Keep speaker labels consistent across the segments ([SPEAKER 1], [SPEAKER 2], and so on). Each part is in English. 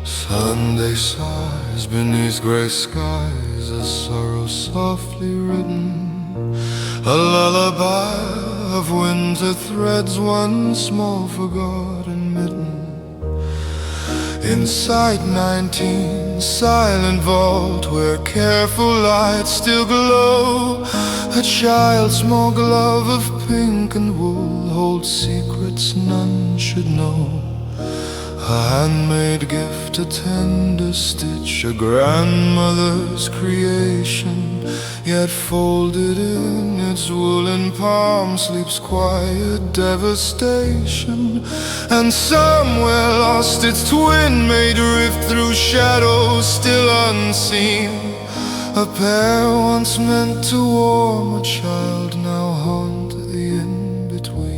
[SPEAKER 1] Sunday sighs beneath gray skies, a sorrow softly written, a lullaby of winter threads one small forgotten mitten. Inside 19, silent vault where careful lights still glow, a child's small glove of pink and wool holds secrets none should know. A handmade gift, a tender stitch, a grandmother's creation, yet folded in its woolen palm sleeps quiet devastation. And somewhere lost its twin may drift through shadows still unseen. A pair once meant to warm a child now haunt the in-between.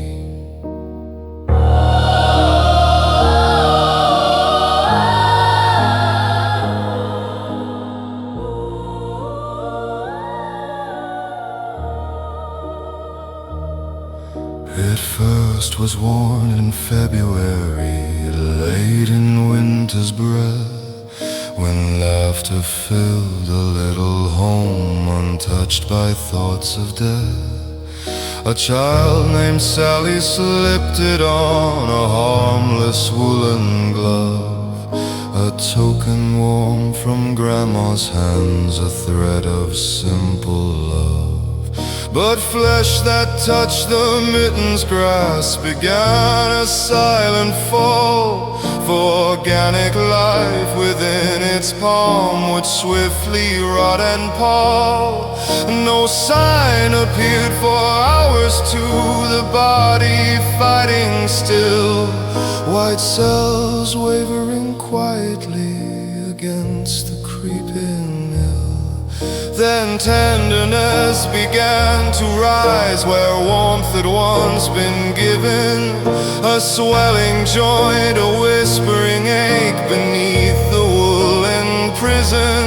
[SPEAKER 1] It first was worn in February, late in winter's breath, when laughter filled a little home untouched by thoughts of death. A child named Sally slipped it on a harmless woolen glove, a token warm from Grandma's hands, a thread of simple love. But flesh that touched the mitten's grasp began a silent fall, for organic life within its palm would swiftly rot and pall. No sign appeared for hours to the body fighting still, white cells wavering quietly against the creeping mill. Then tenderness began to rise where warmth had once been given, a swelling joint, a whispering ache beneath the woolen prison.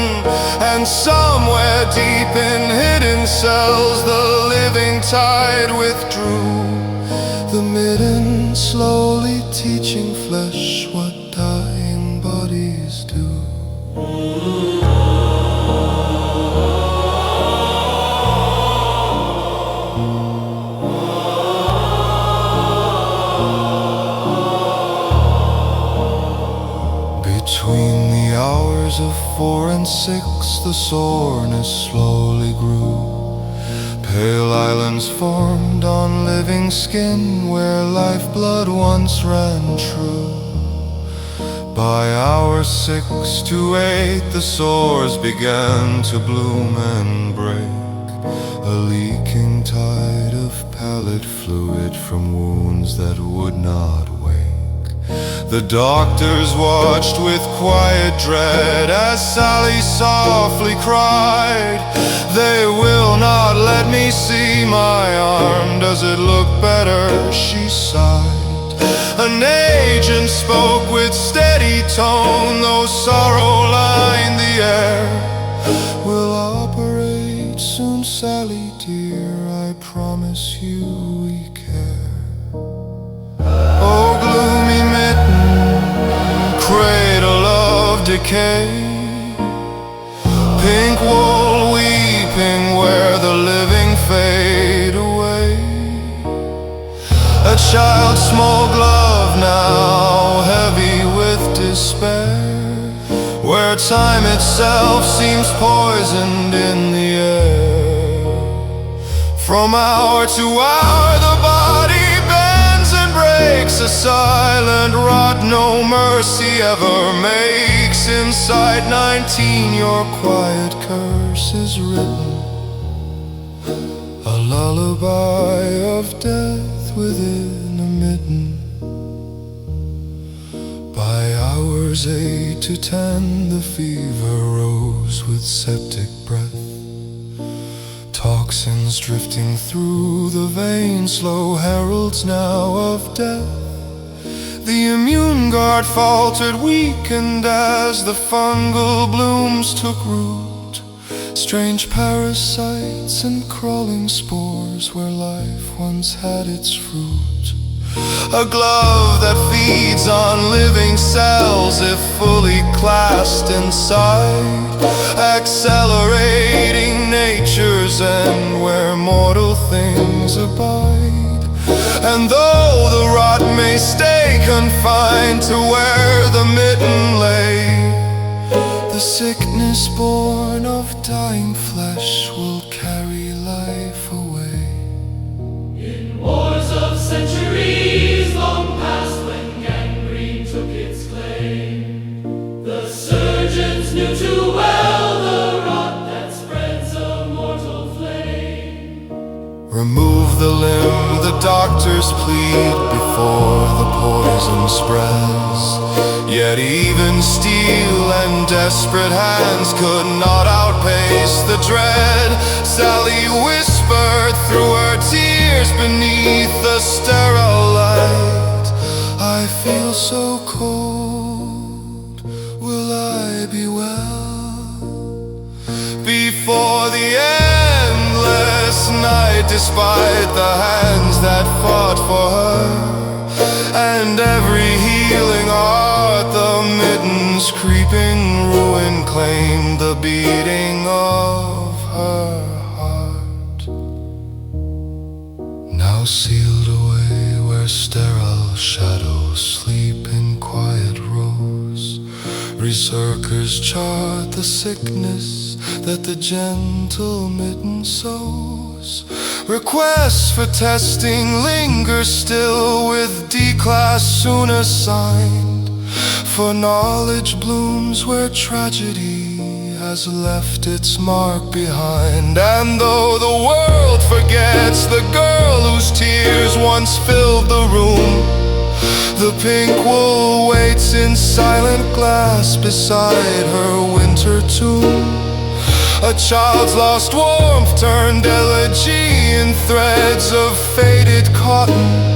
[SPEAKER 1] And somewhere deep in hidden cells the living tide withdrew, the mitten slowly teaching flesh what dying bodies do. Between the hours of 4 and 6, the soreness slowly grew. Pale islands formed on living skin where lifeblood once ran true. By hour 6 to 8, the sores began to bloom and break, a leaking tide of pallid fluid from wounds that would not wake. The doctors watched with quiet dread as Sally softly cried, "They will not let me see my arm. Does it look better?" she sighed. An agent spoke with steady tone, though sorrow lined the air. "We'll operate soon, Sally dear, I promise you we care." Oh, gloomy mitten, cradle of decay, pink wool weeping where the living fade away. A child's small glove now heavy with despair, where time itself seems poisoned in the air. From hour to hour the body breaks, a silent rot no mercy ever makes. Inside 19 your quiet curse is written, a lullaby of death within a mitten. By hours 8 to 10 the fever rose with septic breath, toxins drifting through the veins, slow heralds now of death. The immune guard faltered, weakened as the fungal blooms took root. Strange parasites and crawling spores where life once had its fruit. a glove that feeds on living cells if fully clasped inside, accelerating nature's end where mortal things abide. And though the rot may stay confined to where the mitten lay, the sickness born of dying flesh will carry life away.
[SPEAKER 2] In wars of centuries long past, when gangrene took its claim, the surgeons knew too well the rot that spreads a mortal flame.
[SPEAKER 1] Remove the limb, the doctors plead, before the poison spreads. Yet even steel and desperate hands could not outpace the dread. Sally whispered through her tears beneath the sterile light, I feel so cold, will I be well before the endless night, despite the hands that fought for her and every healing art? The mitten's creeping ruin claimed the beating of her heart. Now sealed away where sterile shadows sleep in quiet rows, berserkers chart the sickness that the gentle mitten sows. Requests for testing linger still, with D-class soon assigned, for knowledge blooms where tragedy has left its mark behind. And though the world forgets the girl whose tears once filled the room, the pink wool waits in silent glass beside her winter tomb. A child's lost warmth turned elegy in threads of faded cotton,